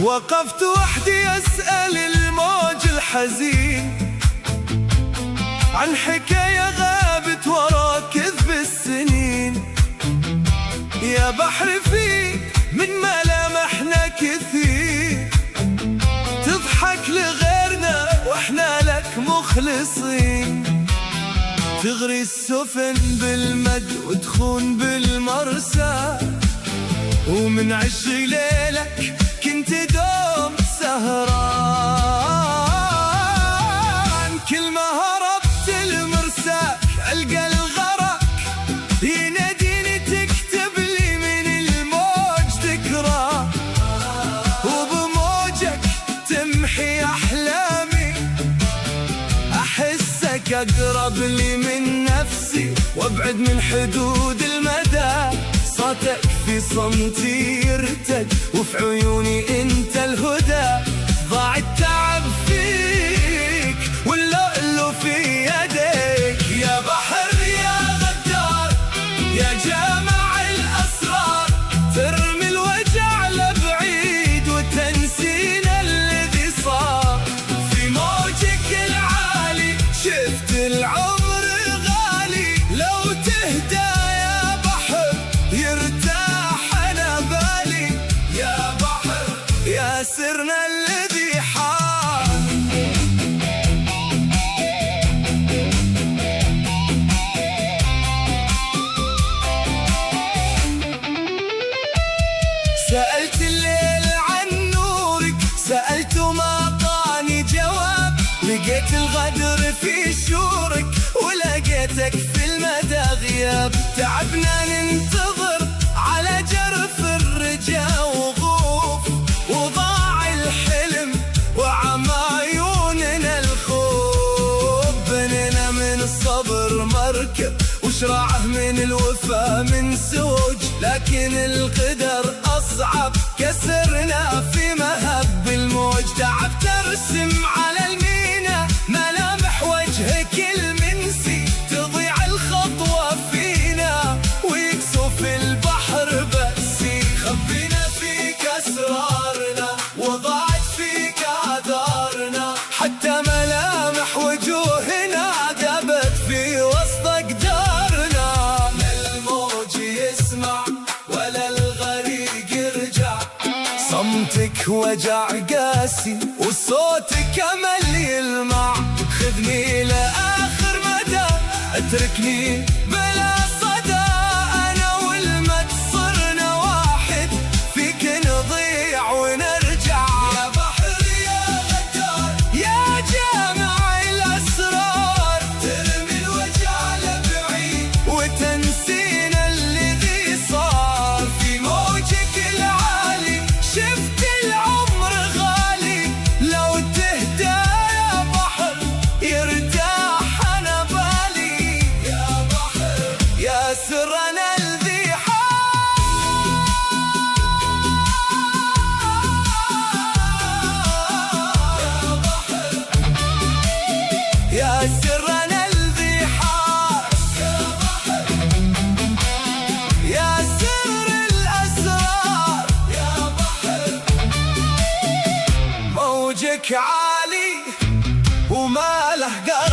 وقفت وحدي أسأل الموج الحزين عن حكاية غابت ورا كذب السنين. يا بحر فيه من ملامحنا كثير، تضحك لغيرنا واحنا لك مخلصين. تغري السفن بالمد وتخون بالمرسى، ومن عشق ليلك كنت دوم سهران. كل ما هربت المرساك ألقى الغرق يناديني، تكتب لي من الموج ذكرى، وبموجك تمحي أحلامي. أحسك أقرب لي من نفسي وابعد من حدود المدى. صوتك في صمتي يرتد وفي عيوني انت الهدى. ضاع التعب فيك واللؤلؤ في يديك. يا بحر يا غدار يا جامع الأسرار، ترمي الوجع لبعيد وتنسينا الذي صار. في موجك العالي شفت العمر غالي، لو تهدى يا بحر يرتاح أنا بالي. يا بحر يا سرنا الذي حار. سألت الليل عن نورك، سألت ما طاني جواب. لقيت الغدر في شورك ولقيتك في المدى غياب. تعبنا ننتظر على جرف الرجا وغوف، وضاع الحلم وعمى عيوننا الخوف. بنينا من الصبر مركب وشراعه من الوفا من سوج، لكن القدر أصعب كسرنا في مهب الموج. تعبت أرسم على المينا ملامح وجهك المنسي، تضيع الخطوة فينا ويكسف البحر بأسي. خبينا فيك أسرارنا وضاعت فيك آثارنا، حتى ملامح وجوهنا ذابت في وسط أقدارنا. لا الموج يسمع ولا الغريق يرجع، صمتك وجع قاسي وصوتك أمل يلمع. خذني لآخر مدى اتركني بلا صدى، أنا والمد صرنا واحد، فيك نضيع ونرجع. يا بحر يا غدار يا جامع الأسرار، ترمي الوجع لبعيد وتنسينا الذي صار. في موجك العالي شفت العمر غالي، لو تهدى يا بحر يرتاح أنا بالي. يا بحر يا سرنا الذي حار. يا بحر يا سرنا الذي حار. يا بحر يا سر الأسرار. يا بحر موجك عالي وما له قدر.